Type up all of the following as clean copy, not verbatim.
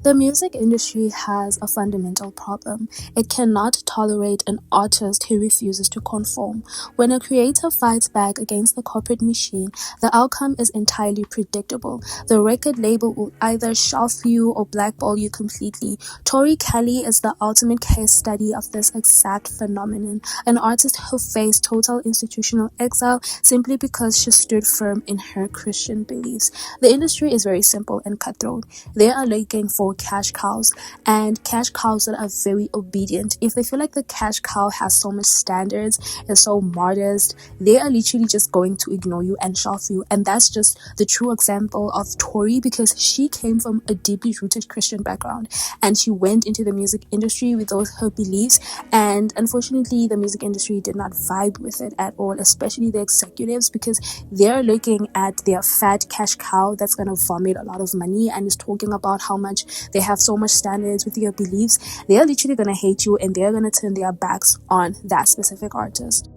The music industry has a fundamental problem. It cannot tolerate an artist who refuses to conform. When a creator fights back against the corporate machine, the outcome is entirely predictable. The record label will either shelf you or blackball you completely. Tori Kelly is the ultimate case study of this exact phenomenon, an artist who faced total institutional exile simply because she stood firm in her Christian beliefs. The industry is very simple and cutthroat. They are looking for cash cows, and cash cows that are very obedient. If they feel like the cash cow has so much standards, is so modest, they are literally just going to ignore you and shelf you. And that's just the true example of Tori, because she came from a deeply rooted Christian background and she went into the music industry with those her beliefs, and unfortunately the music industry did not vibe with it at all, especially the executives, because they're looking at their fat cash cow that's going to vomit a lot of money and is talking about how much they have so much standards with your beliefs. They're literally going to hate you and they're going to turn their backs on that specific artist.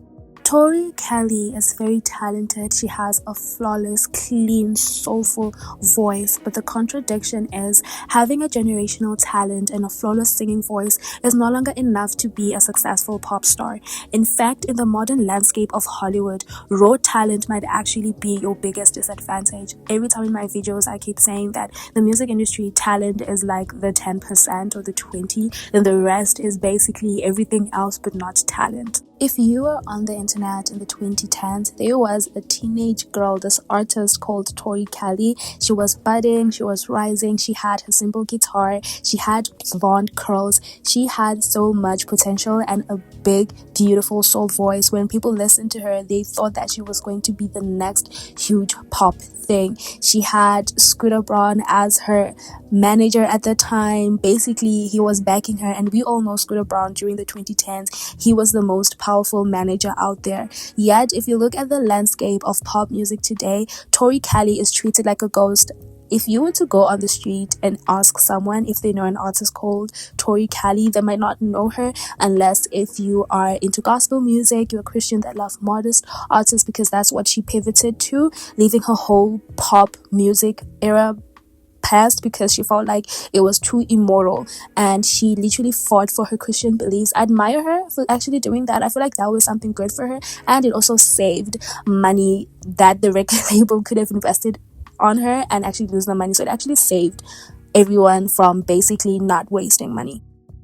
Tori Kelly is very talented. She has a flawless, clean, soulful voice, but the contradiction is having a generational talent and a flawless singing voice is no longer enough to be a successful pop star. In fact, in the modern landscape of Hollywood, raw talent might actually be your biggest disadvantage. Every time in my videos, I keep saying that the music industry talent is like the 10% or the 20%, and the rest is basically everything else but not talent. If you were on the internet in the 2010s, there was a teenage girl, this artist called Tori Kelly. She was budding, she was rising, she had her simple guitar, she had blonde curls, she had so much potential and a big, beautiful soul voice. When people listened to her, they thought that she was going to be the next huge pop thing. She had Scooter Braun as her manager at the time. Basically, he was backing her, and we all know Scooter Braun during the 2010s. He was the most powerful manager out there. Yet, if you look at the landscape of pop music today, Tori Kelly is treated like a ghost. If you were to go on the street and ask someone if they know an artist called Tori Kelly, they might not know her, unless if you are into gospel music, you're a Christian that loves modest artists, because that's what she pivoted to, leaving her whole pop music era past because she felt like it was too immoral, and she literally fought for her Christian beliefs. I admire her for actually doing that. I feel like that was something good for her, and it also saved money that the record label could have invested on her and actually lose the money. So it actually saved everyone from basically not wasting money.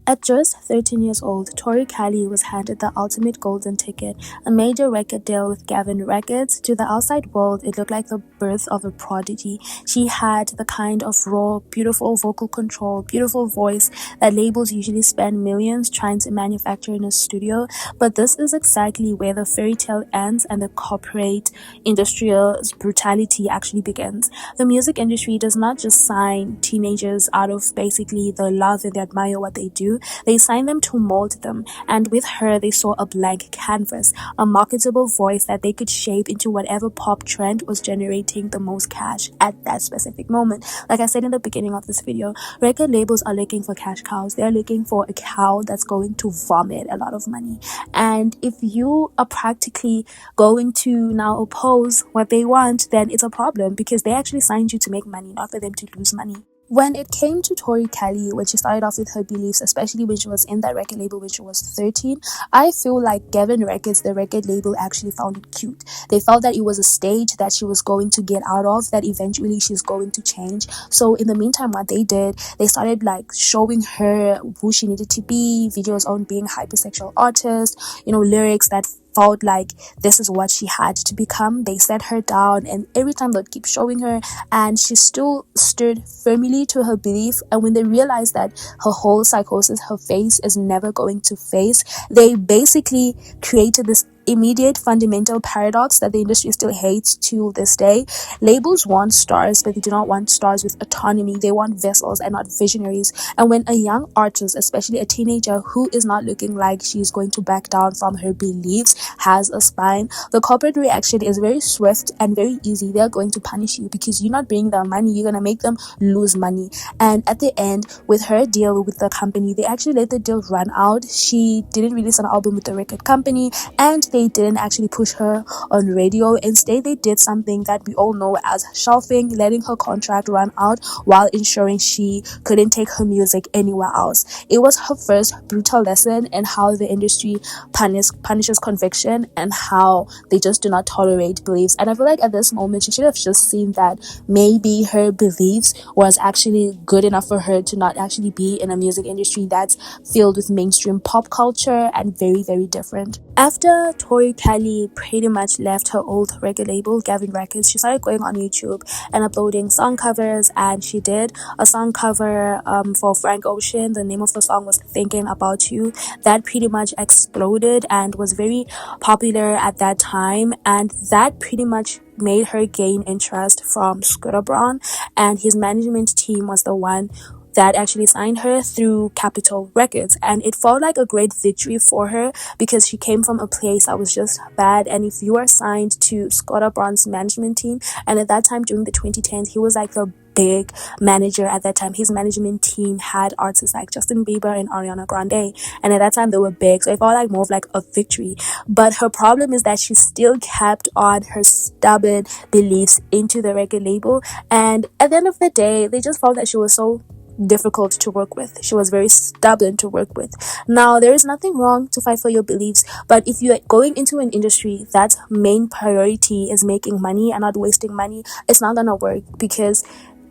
At just 13 years old, Tori Kelly was handed the ultimate golden ticket, a major record deal with Gavin Records. To the outside world, it looked like the birth of a prodigy. She had the kind of raw, beautiful vocal control, beautiful voice that labels usually spend millions trying to manufacture in a studio. But this is exactly where the fairy tale ends and the corporate industrial brutality actually begins. The music industry does not just sign teenagers out of basically the love and they admire what they do. They signed them to mold them, and with her they saw a blank canvas, a marketable voice that they could shape into whatever pop trend was generating the most cash at that specific moment. Like I said in the beginning of this video, record labels are looking for cash cows. They're looking for a cow that's going to vomit a lot of money, and if you are practically going to now oppose what they want, then it's a problem, because they actually signed you to make money, not for them to lose money. When it came to Tori Kelly, when she started off with her beliefs, especially when she was in that record label when she was 13, I feel like Gavin Records, the record label, actually found it cute. They felt that it was a stage that she was going to get out of, that eventually she's going to change. So in the meantime, what they did, they started like showing her who she needed to be, videos on being a hypersexual artist, lyrics that felt like this is what she had to become. They set her down, and every time they'd keep showing her, and she still stood firmly to her belief. And when they realized that her whole psychosis, her face is never going to face, they basically created this immediate fundamental paradox that the industry still hates to this day. Labels want stars, but they do not want stars with autonomy. They want vessels and not visionaries. And when a young artist, especially a teenager who is not looking like she's going to back down from her beliefs, has a spine, the corporate reaction is very swift and very easy. They're going to punish you because you're not bringing them money. You're going to make them lose money. And at the end, with her deal with the company, they actually let the deal run out. She didn't release an album with the record company, and they didn't actually push her on radio. Instead, they did something that we all know as shelving, letting her contract run out while ensuring she couldn't take her music anywhere else. It was her first brutal lesson in how the industry punishes conviction and how they just do not tolerate beliefs. And I feel like at this moment, she should have just seen that maybe her beliefs was actually good enough for her to not actually be in a music industry that's filled with mainstream pop culture and very, very different. After Tori Kelly pretty much left her old record label, Gavin Records, she started going on YouTube and uploading song covers, and she did a song cover for Frank Ocean. The name of the song was Thinking About You. That pretty much exploded and was very popular at that time, and that pretty much made her gain interest from Scooter Braun, and his management team was the one that actually signed her through Capitol Records. And it felt like a great victory for her because she came from a place that was just bad. And if you are signed to Scooter Braun's management team, and at that time during the 2010s, he was like the big manager at that time. His management team had artists like Justin Bieber and Ariana Grande, and at that time they were big, so it felt like more of like a victory. But her problem is that she still kept on her stubborn beliefs into the record label, and at the end of the day they just felt that she was so difficult to work with. She was very stubborn to work with. Now, there is nothing wrong to fight for your beliefs, but if you're going into an industry that's main priority is making money and not wasting money, it's not gonna work, because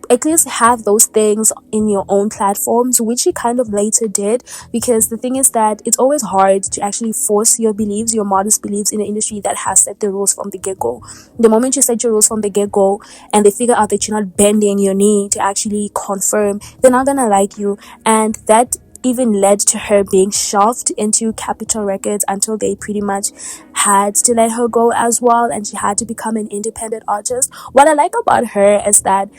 at least have those things in your own platforms, which she kind of later did, because the thing is that it's always hard to actually force your beliefs, your modest beliefs, in an industry that has set the rules from the get-go. The moment you set your rules from the get-go and they figure out that you're not bending your knee to actually confirm, they're not gonna like you. And that even led to her being shoved into Capitol Records until they pretty much had to let her go as well, and she had to become an independent artist. What I like about her is that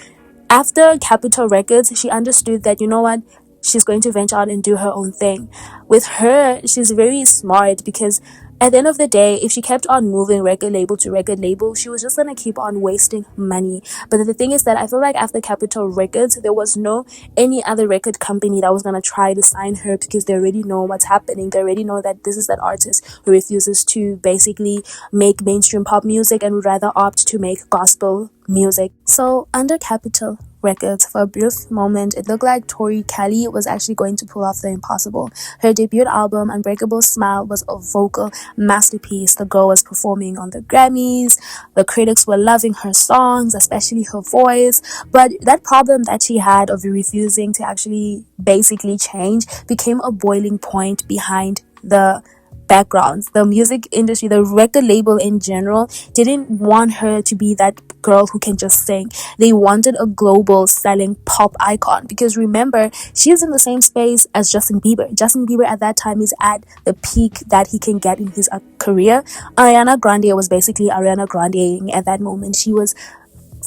after Capitol Records, she understood that, you know what, she's going to venture out and do her own thing. With her, she's very smart, because at the end of the day, if she kept on moving record label to record label, she was just going to keep on wasting money. But the thing is that I feel like after Capitol Records, there was no any other record company that was going to try to sign her, because they already know what's happening. They already know that this is that artist who refuses to basically make mainstream pop music and would rather opt to make gospel music. So under Capitol Records, for a brief moment, it looked like Tori Kelly was actually going to pull off the impossible. Her debut album, Unbreakable Smile, was a vocal masterpiece. The girl was performing on the Grammys. The critics were loving her songs, especially her voice. But that problem that she had of refusing to actually basically change became a boiling point behind the backgrounds. The music industry, the record label in general, didn't want her to be that girl who can just sing. They wanted a global selling pop icon, because remember, she's in the same space as Justin Bieber. Justin Bieber at that time is at the peak that he can get in his career. Ariana Grande was basically Ariana Grande at that moment. She was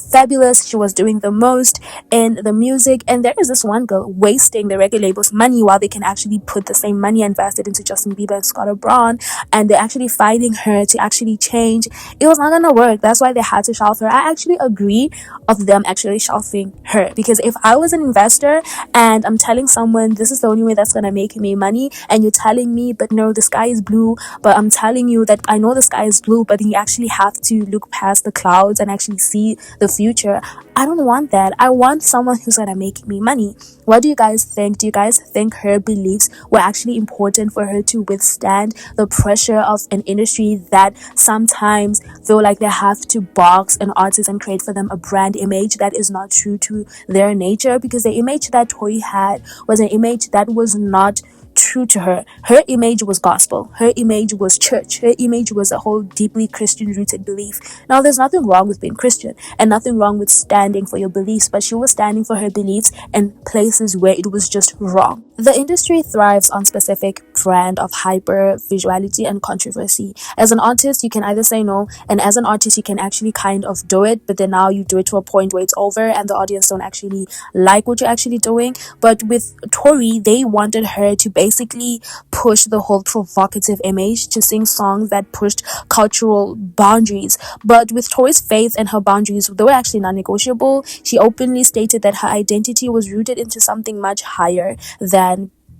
fabulous. She was doing the most in the music, and there is this one girl wasting the record label's money while they can actually put the same money invested into Justin Bieber and Scooter Braun, and they're actually fighting her to actually change. It was not gonna work. That's why they had to shelf her. I actually agree of them actually shelving her, because if I was an investor and I'm telling someone this is the only way that's gonna make me money, and you're telling me, but no, the sky is blue, but I'm telling you that I know the sky is blue, but you actually have to look past the clouds and actually see the future. I don't want that. I want someone who's gonna make me money. What do you guys think? Do you guys think her beliefs were actually important for her to withstand the pressure of an industry that sometimes feel like they have to box an artist and create for them a brand image that is not true to their nature? Because the image that Tori had was an image that was not true to her. Her image was gospel. Her image was church. Her image was a whole deeply Christian rooted belief. Now, there's nothing wrong with being Christian and nothing wrong with standing for your beliefs, but she was standing for her beliefs in places where it was just wrong. The industry thrives on specific brand of hyper visuality and controversy. As an artist, you can either say no, and as an artist, you can actually kind of do it, but then now you do it to a point where it's over and the audience don't actually like what you're actually doing. But with Tori, they wanted her to basically push the whole provocative image, to sing songs that pushed cultural boundaries. But with Tori's faith and her boundaries, they were actually non-negotiable. She openly stated that her identity was rooted into something much higher than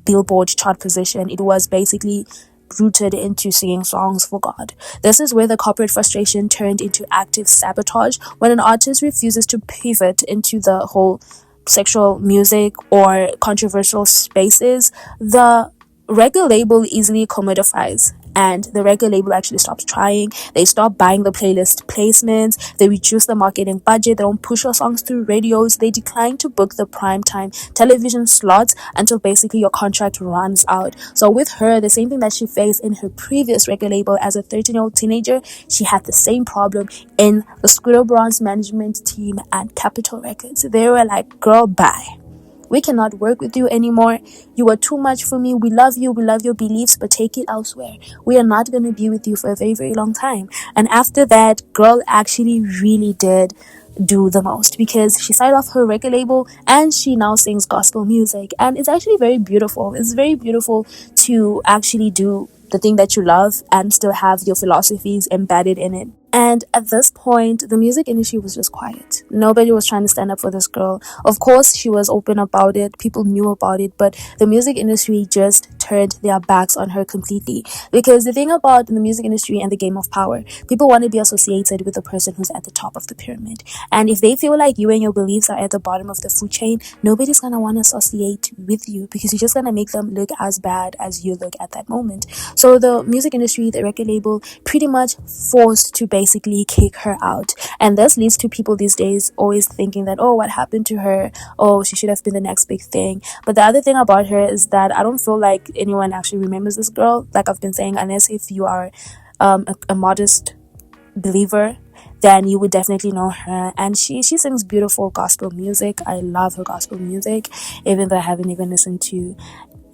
Billboard chart position. It was basically rooted into singing songs for God. This is where the corporate frustration turned into active sabotage. When an artist refuses to pivot into the whole sexual music or controversial spaces, the record label easily commodifies, and the record label actually stops trying. They stop buying the playlist placements, they reduce the marketing budget, they don't push your songs through radios, they decline to book the primetime television slots until basically your contract runs out. So with her, the same thing that she faced in her previous record label as a 13-year-old teenager, she had the same problem in the Scooter Braun's management team at Capitol Records. They were like, girl, bye. We cannot work with you anymore. You are too much for me. We love you. We love your beliefs, but take it elsewhere. We are not going to be with you for a very, very long time. And after that, girl actually really did do the most, because she started off her record label and she now sings gospel music. And it's actually very beautiful. It's very beautiful to actually do the thing that you love and still have your philosophies embedded in it. And at this point, the music industry was just quiet. Nobody was trying to stand up for this girl. Of course, she was open about it. People knew about it, but the music industry just turned their backs on her completely. Because the thing about the music industry and the game of power, people want to be associated with the person who's at the top of the pyramid. And if they feel like you and your beliefs are at the bottom of the food chain, nobody's going to want to associate with you, because you're just going to make them look as bad as you look at that moment. So the music industry, the record label, pretty much forced to basically kick her out. And this leads to people these days always thinking that, oh, what happened to her? Oh, she should have been the next big thing. But the other thing about her is that I don't feel like anyone actually remembers this girl. Like I've been saying, unless if you are a modest believer, then you would definitely know her. And she sings beautiful gospel music. I love her gospel music, even though I haven't even listened to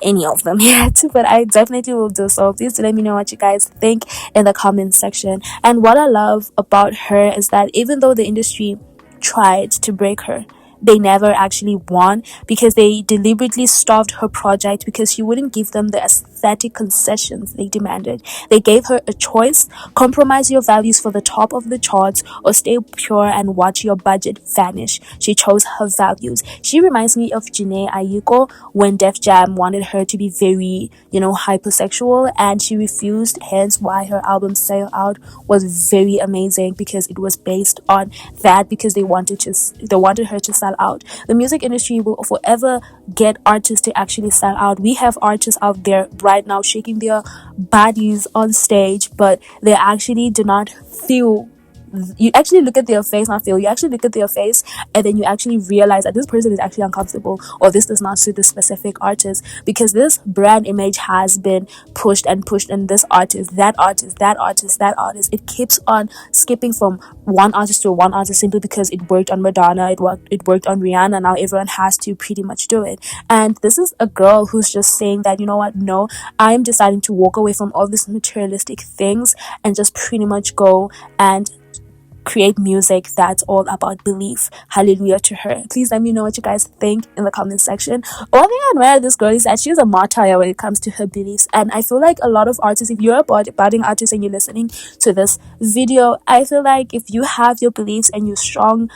any of them yet, but I definitely will do so. Please do let me know what you guys think in the comments section. And what I love about her is that even though the industry tried to break her, they never actually won, because they deliberately starved her project because she wouldn't give them the aesthetic concessions they demanded. They gave her a choice: compromise your values for the top of the charts, or stay pure and watch your budget vanish. She chose her values. She reminds me of Janae Aiko when Def Jam wanted her to be very, hypersexual, and she refused, hence why her album Sail Out was very amazing, because it was based on that, because they wanted her to sell out. The music industry will forever get artists to actually sell out. We have artists out there right now shaking their bodies on stage, but they actually do not feel. You actually look at their face, not feel. You actually look at their face, and then you actually realize that this person is actually uncomfortable, or this does not suit this specific artist, because this brand image has been pushed and pushed, and this artist, that artist, that artist, that artist. It keeps on skipping from one artist to one artist simply because it worked on Madonna, it worked on Rihanna. Now everyone has to pretty much do it. And this is a girl who's just saying that, you know what, no, I'm deciding to walk away from all these materialistic things and just pretty much go and create music that's all about belief. Hallelujah to her. Please let me know what you guys think in the comment section. One thing I admire this girl is that she's a martyr when it comes to her beliefs, and I feel like a lot of artists, if you're a budding artist and you're listening to this video, I feel like if you have your beliefs and you're strong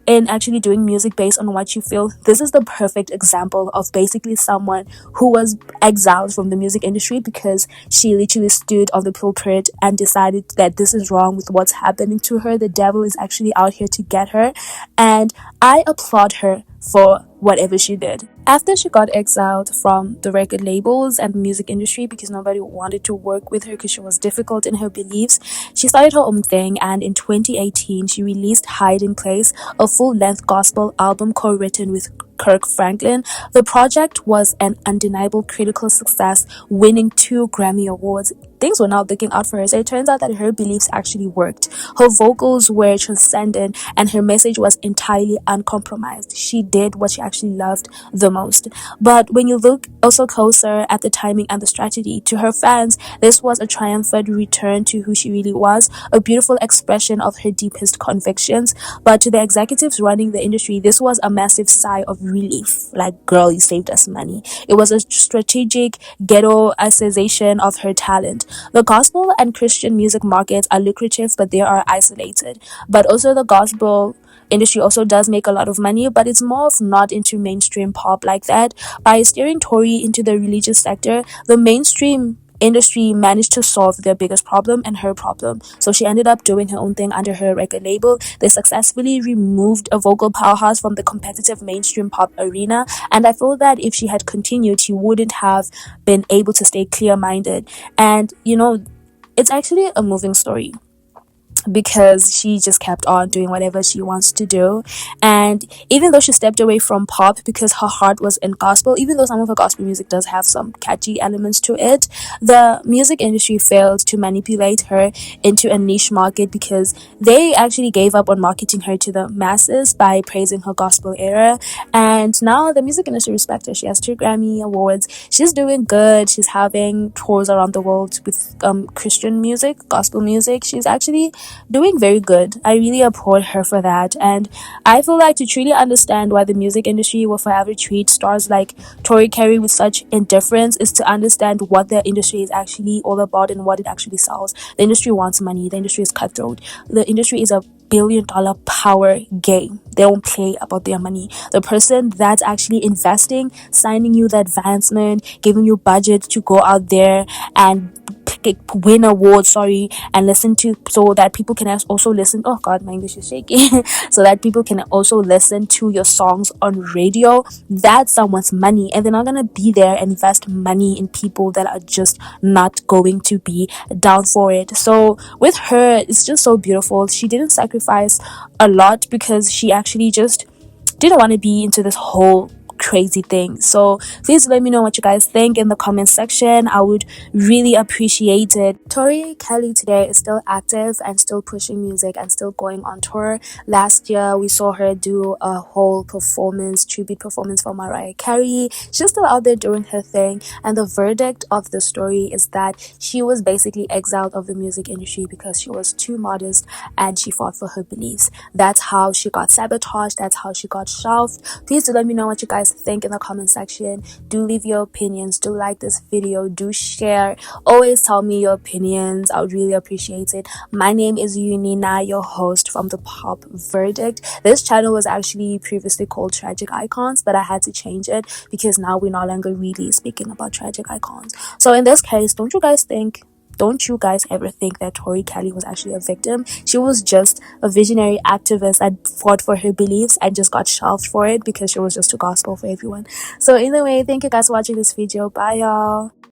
in actually doing music based on what you feel, this is the perfect example of basically someone who was exiled from the music industry because she literally stood on the pulpit and decided that this is wrong with what's happening to her. The devil is actually out here to get her, and I applaud her for whatever she did. After she got exiled from the record labels and the music industry because nobody wanted to work with her because she was difficult in her beliefs, she started her own thing, and in 2018 she released Hiding Place, a full-length gospel album co-written with Kirk Franklin. The project was an undeniable critical success, winning 2 Grammy Awards. Things were not looking out for her, so it turns out that her beliefs actually worked. Her vocals were transcendent and her message was entirely uncompromised. She did what she actually loved the most. But when you look also closer at the timing and the strategy, to her fans, this was a triumphant return to who she really was, a beautiful expression of her deepest convictions. But to the executives running the industry, this was a massive sigh of relief. Like, girl, you saved us money. It was a strategic ghettoization of her talent. The gospel and Christian music markets are lucrative, but they are isolated. But also the gospel industry also does make a lot of money, but it's more of not into mainstream pop like that. By steering Tory into the religious sector, the mainstream industry managed to solve their biggest problem and her problem. So she ended up doing her own thing under her record label. They successfully removed a vocal powerhouse from the competitive mainstream pop arena, and I feel that if she had continued, she wouldn't have been able to stay clear-minded. And it's actually a moving story, because she just kept on doing whatever she wants to do. And even though she stepped away from pop because her heart was in gospel, even though some of her gospel music does have some catchy elements to it, the music industry failed to manipulate her into a niche market, because they actually gave up on marketing her to the masses by praising her gospel era. And now the music industry respects her. She has 2 Grammy awards. She's doing good. She's having tours around the world with Christian music, gospel music. She's actually doing very good. I really applaud her for that. And I feel like to truly understand why the music industry will forever treat stars like Tori Kelly with such indifference is to understand what the industry is actually all about and what it actually sells. The industry wants money. The industry is cutthroat. The industry is a billion-dollar power game. They don't play about their money. The person that's actually investing, signing you the advancement, giving you budget to go out there and win awards, and listen to, so that people can also listen. Oh god, my English is shaky. So that people can also listen to your songs on radio. That's someone's money, and they're not gonna be there and invest money in people that are just not going to be down for it. So with her, it's just so beautiful. She didn't sacrifice a lot because she actually just didn't want to be into this whole crazy thing. So please let me know what you guys think in the comment section. I would really appreciate it. Tori Kelly today is still active and still pushing music and still going on tour. Last year we saw her do a whole tribute performance for Mariah Carey. She's still out there doing her thing, and the verdict of the story is that she was basically exiled of the music industry because she was too modest and she fought for her beliefs. That's how she got sabotaged. That's how she got shelved. Please do let me know what you guys think in the comment section. Do leave your opinions. Do like this video. Do share. Always tell me your opinions. I would really appreciate it. My name is Unina, your host from the Pop Verdict. This channel was actually previously called Tragic Icons, but I had to change it because now we're no longer really speaking about tragic icons. So in this case, don't you guys ever think that Tori Kelly was actually a victim? She was just a visionary activist that fought for her beliefs and just got shelved for it because she was just too gospel for everyone. So anyway, thank you guys for watching this video. Bye y'all.